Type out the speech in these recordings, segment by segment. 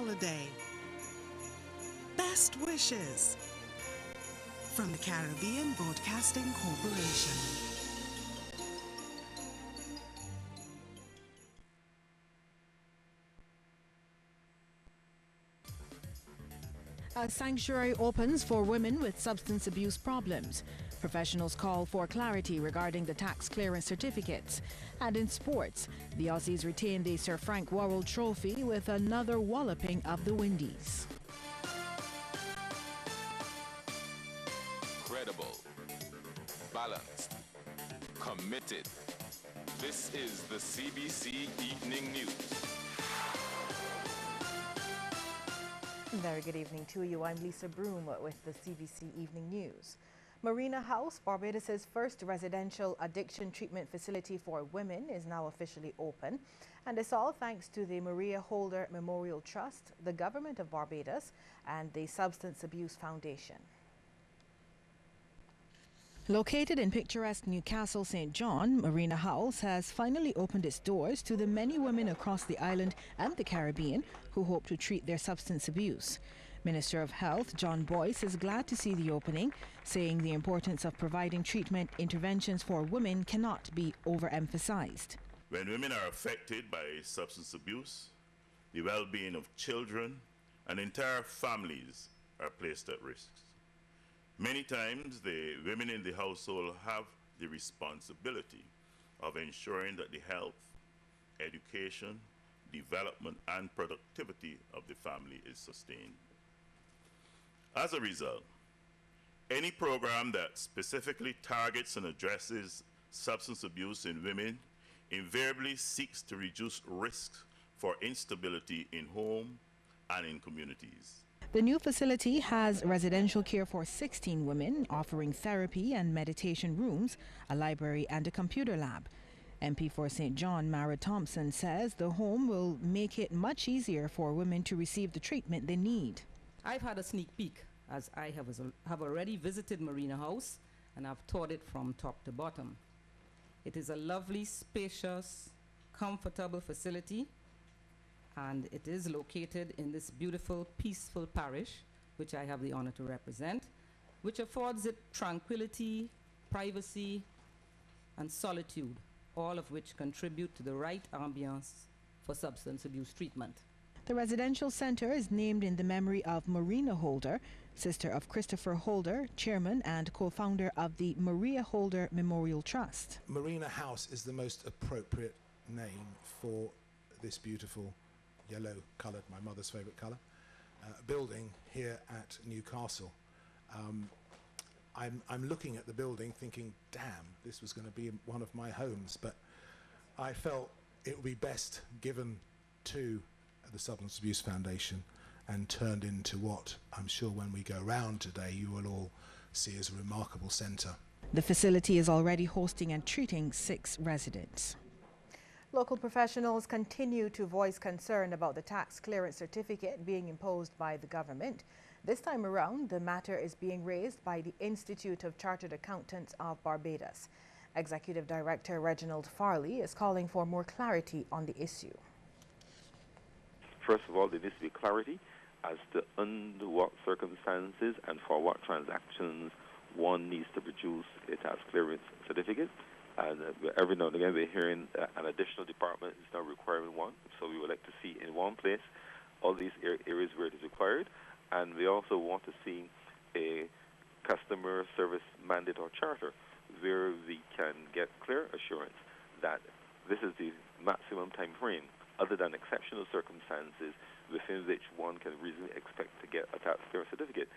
holiday. Best wishes from the Caribbean Broadcasting Corporation. A sanctuary opens for women with substance abuse problems. Professionals call for clarity regarding the tax clearance certificates. And in sports, the Aussies retain the Sir Frank Worrell Trophy with another walloping of the Windies. Credible, balanced, committed. This is the CBC Evening News. Very good evening to you. I'm Lisa Broom with the CBC Evening News. Marina House, Barbados' first residential addiction treatment facility for women, is now officially open. And it's all thanks to the Maria Holder Memorial Trust, the Government of Barbados, and the Substance Abuse Foundation. Located in picturesque Newcastle St. John, Marina House has finally opened its doors to the many women across the island and the Caribbean who hope to treat their substance abuse. Minister of Health John Boyce is glad to see the opening, saying the importance of providing treatment interventions for women cannot be overemphasized. When women are affected by substance abuse, the well-being of children and entire families are placed at risk. Many times, the women in the household have the responsibility of ensuring that the health, education, development, and productivity of the family is sustained. As a result, any program that specifically targets and addresses substance abuse in women invariably seeks to reduce risks for instability in home and in communities. The new facility has residential care for 16 women, offering therapy and meditation rooms, a library and a computer lab. MP for St. John, Mara Thompson, says the home will make it much easier for women to receive the treatment they need. I've had a sneak peek, as I have already visited Marina House and I've toured it from top to bottom. It is a lovely, spacious, comfortable facility, and it is located in this beautiful, peaceful parish, which I have the honor to represent, which affords it tranquility, privacy, and solitude, all of which contribute to the right ambience for substance abuse treatment. The residential center is named in the memory of Marina Holder, sister of Christopher Holder, chairman and co-founder of the Maria Holder Memorial Trust. Marina House is the most appropriate name for this beautiful yellow-coloured, my mother's favourite colour, building here at Newcastle. I'm looking at the building thinking, damn, this was going to be one of my homes, but I felt it would be best given to the Substance Abuse Foundation and turned into what I'm sure when we go round today you will all see as a remarkable centre. The facility is already hosting and treating 6 residents. Local professionals continue to voice concern about the tax clearance certificate being imposed by the government. This time around, the matter is being raised by the Institute of Chartered Accountants of Barbados. Executive Director Reginald Farley is calling for more clarity on the issue. First of all, there needs to be clarity as to under what circumstances and for what transactions one needs to produce a tax clearance certificate. And every now and again we're hearing an additional department is now requiring one. So we would like to see in one place all these areas where it is required. And we also want to see a customer service mandate or charter where we can get clear assurance that this is the maximum time frame, other than exceptional circumstances, within which one can reasonably expect to get a tax clearance certificate.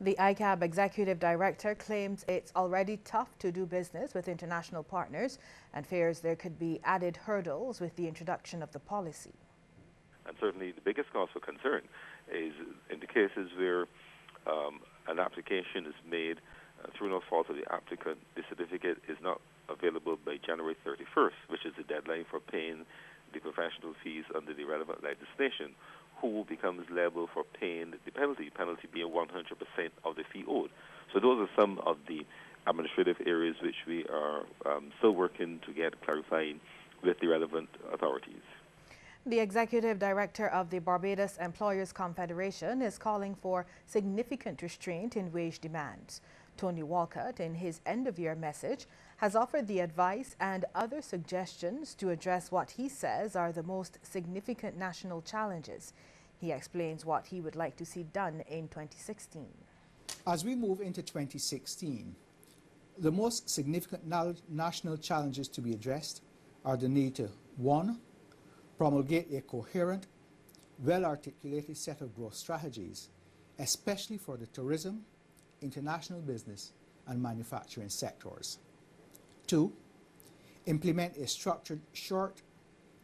The ICAB Executive Director claims it's already tough to do business with international partners and fears there could be added hurdles with the introduction of the policy. And certainly the biggest cause for concern is in the cases where an application is made through no fault of the applicant, the certificate is not available by January 31st, which is the deadline for paying the professional fees under the relevant legislation. Who becomes liable for paying the penalty being 100% of the fee owed. So those are some of the administrative areas which we are still working to get clarified with the relevant authorities. The executive director of the Barbados Employers Confederation is calling for significant restraint in wage demands. Tony Walcott, in his end-of-year message, has offered the advice and other suggestions to address what he says are the most significant national challenges. He explains what he would like to see done in 2016. As we move into 2016, the most significant national challenges to be addressed are the need to, 1, promulgate a coherent, well-articulated set of growth strategies, especially for the tourism, international business and manufacturing sectors. 2, implement a structured short,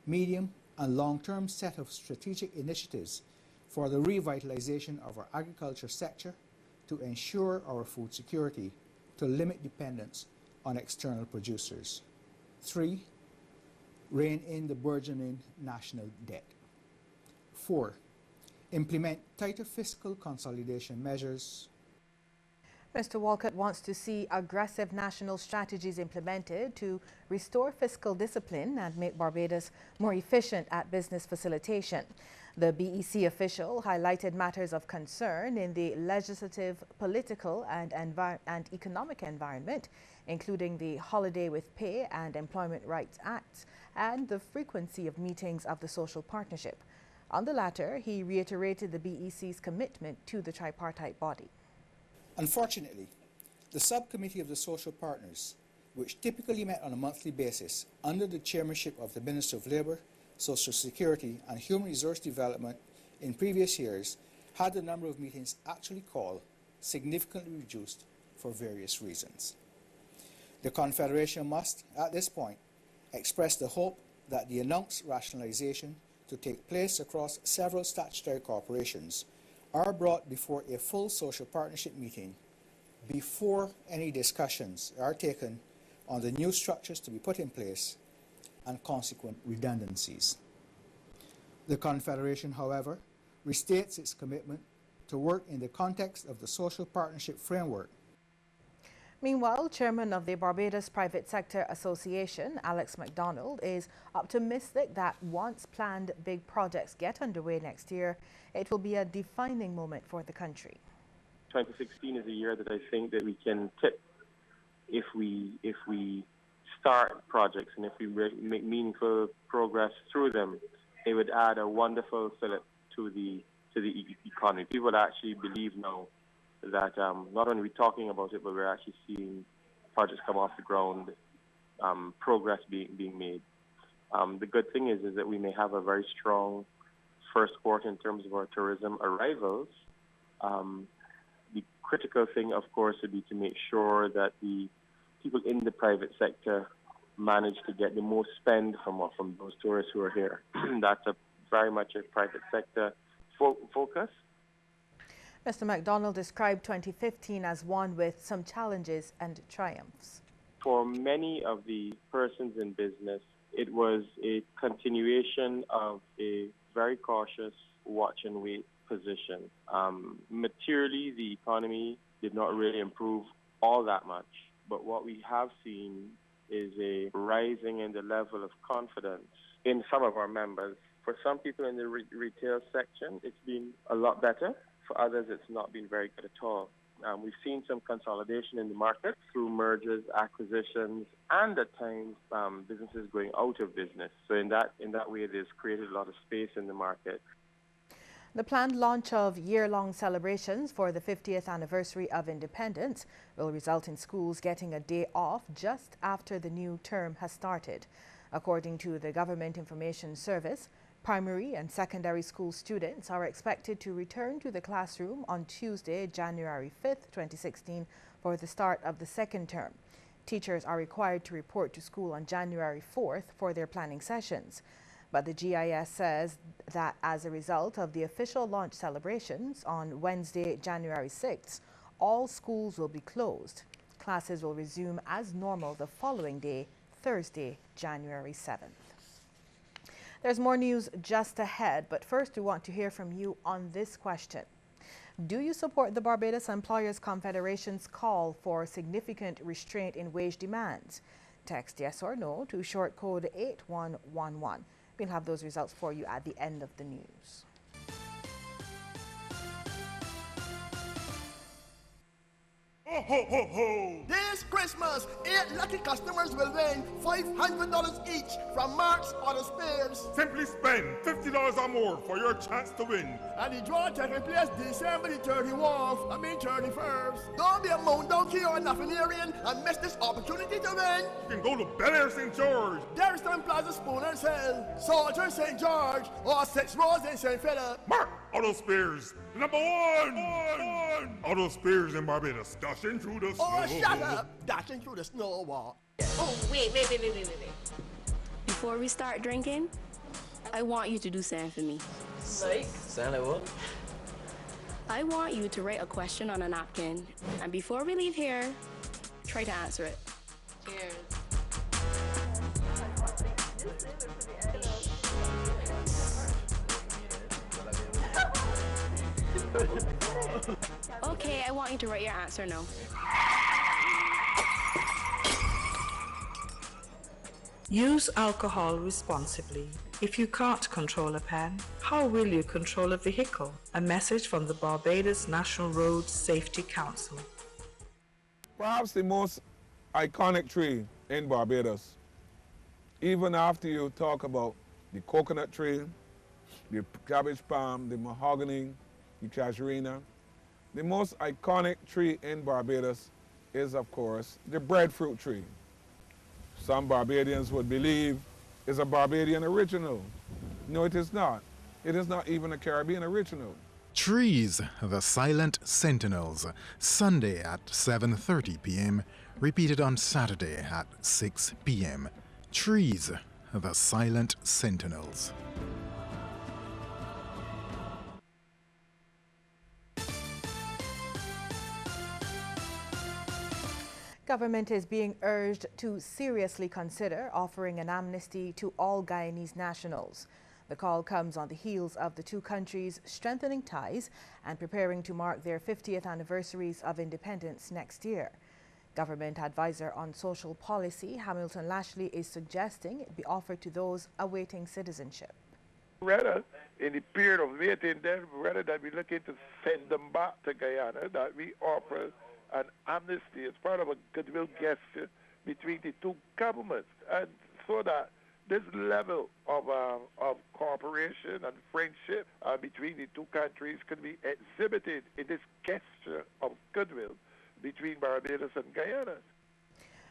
medium and long-term set of strategic initiatives for the revitalization of our agriculture sector to ensure our food security, to limit dependence on external producers. 3, rein in the burgeoning national debt. 4, implement tighter fiscal consolidation measures. Mr. Walcott wants to see aggressive national strategies implemented to restore fiscal discipline and make Barbados more efficient at business facilitation. The BEC official highlighted matters of concern in the legislative, political and economic environment, including the Holiday with Pay and Employment Rights Acts and the frequency of meetings of the social partnership. On the latter, he reiterated the BEC's commitment to the tripartite body. Unfortunately, the subcommittee of the social partners, which typically met on a monthly basis under the chairmanship of the Minister of Labour, Social Security and Human Resource Development in previous years, had the number of meetings actually called significantly reduced for various reasons. The Confederation must, at this point, express the hope that the announced rationalisation to take place across several statutory corporations are brought before a full social partnership meeting before any discussions are taken on the new structures to be put in place and consequent redundancies. The Confederation, however, restates its commitment to work in the context of the social partnership framework. Meanwhile, Chairman of the Barbados Private Sector Association, Alex MacDonald, is optimistic that once planned big projects get underway next year, it will be a defining moment for the country. 2016 is a year that I think that we can tip if we start projects and if we make meaningful progress through them. It would add a wonderful fillip to the economy. People actually believe now that not only are we talking about it, but we're actually seeing projects come off the ground, progress being made. The good thing is that we may have a very strong first quarter in terms of our tourism arrivals. The critical thing, of course, would be to make sure that the people in the private sector manage to get the most spend from those tourists who are here. That's very much a private sector focus. Mr. MacDonald described 2015 as one with some challenges and triumphs. For many of the persons in business, it was a continuation of a very cautious watch and wait position. Materially, the economy did not really improve all that much, but what we have seen is a rising in the level of confidence in some of our members. For some people in the retail section, it's been a lot better. For others, it's not been very good at all. We've seen some consolidation in the market through mergers, acquisitions, and at times businesses going out of business. So in that way, it has created a lot of space in the market. The planned launch of year-long celebrations for the 50th anniversary of independence will result in schools getting a day off just after the new term has started. According to the Government Information Service, primary and secondary school students are expected to return to the classroom on Tuesday, January 5th, 2016, for the start of the second term. Teachers are required to report to school on January 4th for their planning sessions. But the GIS says that as a result of the official launch celebrations on Wednesday, January 6th, all schools will be closed. Classes will resume as normal the following day, Thursday, January 7th. There's more news just ahead, but first we want to hear from you on this question. Do you support the Barbados Employers Confederation's call for significant restraint in wage demands? Text yes or no to short code 8111. We'll have those results for you at the end of the news. Ho, ho, ho, ho! This Christmas, 8 lucky customers will win $500 each from Mark's Auto Spares. Simply spend $50 or more for your chance to win. And the draw taking place December the 31st. Don't be a moon donkey or a Nafanarian and miss this opportunity to win. You can go to Bel Air St. George, Darriston Plaza Spooner's Hill, Salter St. George, or 6 Roads in St. Philip. Mark Auto Spares, number one. Auto Spares in Barbados, dashing through the snow. Oh, shut up! Dashing through the snow wall. Oh, wait. Before we start drinking, I want you to do something for me. Like? Sound like what? I want you to write a question on a napkin, and before we leave here, try to answer it. Cheers. Okay, I want you to write your answer now. Use alcohol responsibly. If you can't control a pen, how will you control a vehicle? A message from the Barbados National Road Safety Council. Perhaps the most iconic tree in Barbados. Even after you talk about the coconut tree, the cabbage palm, the mahogany, the casuarina, the most iconic tree in Barbados is, of course, the breadfruit tree. Some Barbadians would believe is a Barbadian original. No, it is not. It is not even a Caribbean original. Trees, the Silent Sentinels, Sunday at 7:30 p.m., repeated on Saturday at 6 p.m. Trees, the Silent Sentinels. Government is being urged to seriously consider offering an amnesty to all Guyanese nationals. The call comes on the heels of the two countries strengthening ties and preparing to mark their 50th anniversaries of independence next year. Government advisor on social policy Hamilton Lashley is suggesting it be offered to those awaiting citizenship. Rather, in the period of waiting, then rather than we looking to send them back to Guyana, that we offer an amnesty as part of a goodwill gesture between the two governments, and so that this level of cooperation and friendship between the two countries can be exhibited in this gesture of goodwill between Barbados and Guyana.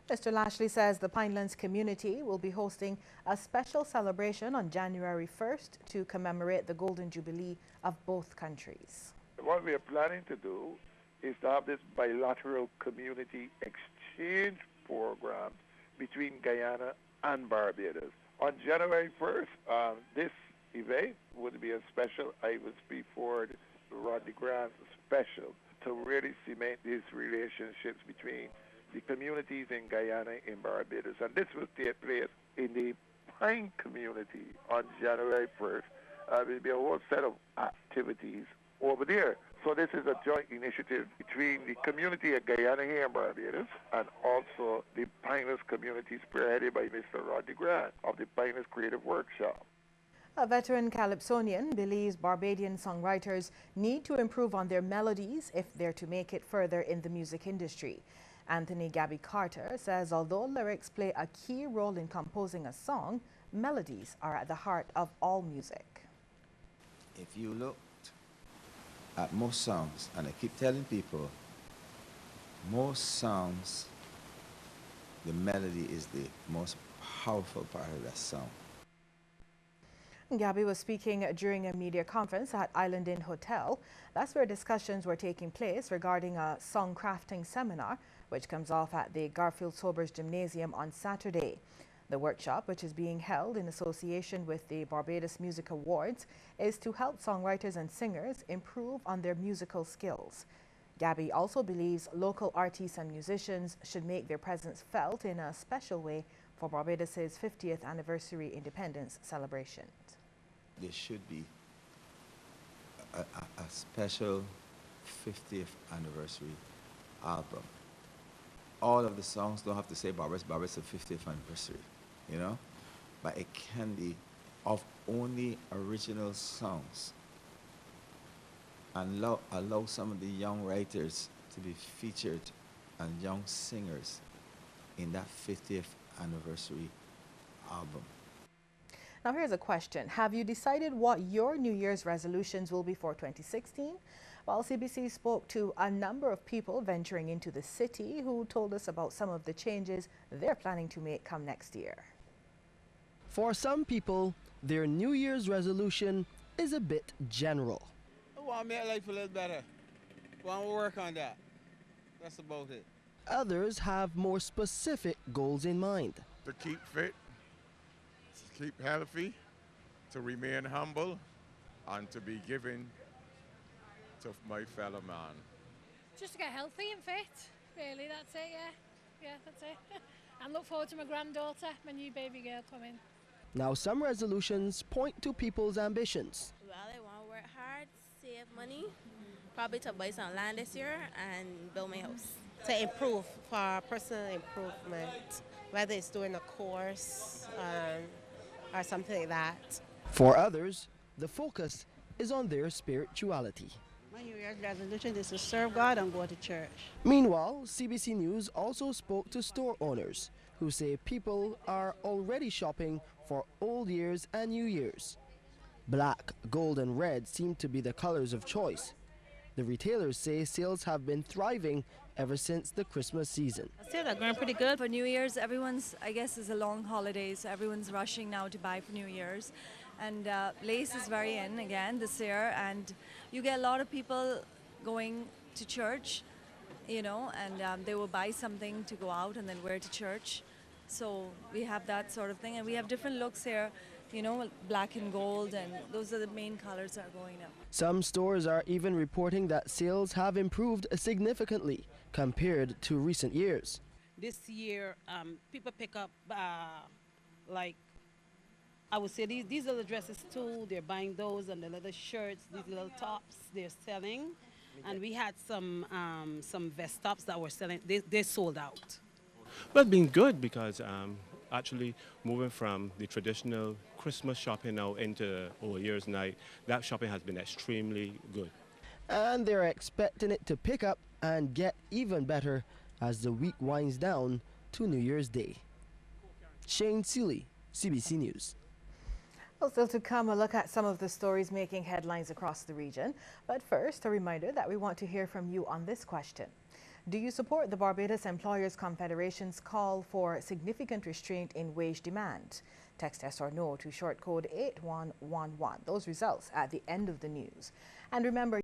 Mr. Lashley says the Pinelands community will be hosting a special celebration on January 1st to commemorate the Golden Jubilee of both countries. What we are planning to do is to have this bilateral community exchange program between Guyana and Barbados. On January 1st, this event would be a special IVSP for Rodney Grant special to really cement these relationships between the communities in Guyana and Barbados. And this will take place in the Pine community on January 1st. There will be a whole set of activities over there. So this is a joint initiative between the community of Guyana here in Barbados and also the Pineless community spearheaded by Mr. Rodney Grant of the Pineless Creative Workshop. A veteran calypsonian believes Barbadian songwriters need to improve on their melodies if they're to make it further in the music industry. Anthony Gabby Carter says although lyrics play a key role in composing a song, melodies are at the heart of all music. If you look at most songs, and I keep telling people, most songs, the melody is the most powerful part of that song. Gabby was speaking during a media conference at Island Inn Hotel. That's where discussions were taking place regarding a song crafting seminar, which comes off at the Garfield Sobers Gymnasium on Saturday. The workshop, which is being held in association with the Barbados Music Awards, is to help songwriters and singers improve on their musical skills. Gabby also believes local artists and musicians should make their presence felt in a special way for Barbados's 50th anniversary independence celebration. There should be a special 50th anniversary album. All of the songs don't have to say Barbados' 50th anniversary, you know, but it can be of only original songs and allow some of the young writers to be featured and young singers in that 50th anniversary album. Now here's a question. Have you decided what your New Year's resolutions will be for 2016? Well, CBC spoke to a number of people venturing into the city who told us about some of the changes they're planning to make come next year. For some people, their New Year's resolution is a bit general. I want to make life a little better. I want to work on that. That's about it. Others have more specific goals in mind. To keep fit, to keep healthy, to remain humble, and to be giving to my fellow man. Just to get healthy and fit, really, that's it, yeah. Yeah, that's it. And look forward to my granddaughter, my new baby girl coming. Now, some resolutions point to people's ambitions. Well, I want to work hard, save money, probably to buy some land this year and build my house. To improve, for personal improvement, whether it's doing a course or something like that. For others, the focus is on their spirituality. My New Year's resolution is to serve God and go to church. Meanwhile, CBC News also spoke to store owners who say people are already shopping for Old Year's and New Year's. Black, gold and red seem to be the colors of choice. The retailers say sales have been thriving ever since the Christmas season. Sales are going pretty good. For New Year's, everyone's, I guess, is a long holiday, so everyone's rushing now to buy for New Year's. And lace is very in again this year, and you get a lot of people going to church, you know, and they will buy something to go out and then wear to church. So we have that sort of thing, and we have different looks here, you know, black and gold, and those are the main colors that are going up. Some stores are even reporting that sales have improved significantly compared to recent years. This year, people pick up, like, I would say these are the dresses too. They're buying those, and the little shirts, these little tops, they're selling. And we had some vest tops that were selling. They sold out. Well, it's been good because actually moving from the traditional Christmas shopping now into Old Year's night, that shopping has been extremely good. And they're expecting it to pick up and get even better as the week winds down to New Year's Day. Shane Seeley, CBC News. Well, still to come, a look at some of the stories making headlines across the region. But first, a reminder that we want to hear from you on this question. Do you support the Barbados Employers Confederation's call for significant restraint in wage demand? Text yes or no to short code 8111. Those results at the end of the news. And remember,